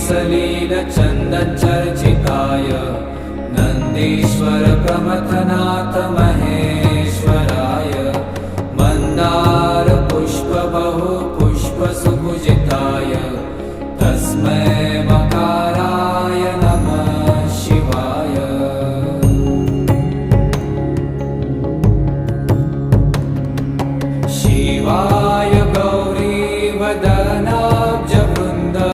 सलीलचन्दनचर्चिताय नन्दीश्वर प्रमथनाथ महेश्वराय मन्दार पुष्प बहु पुष्प सुपूजिताय तस्मै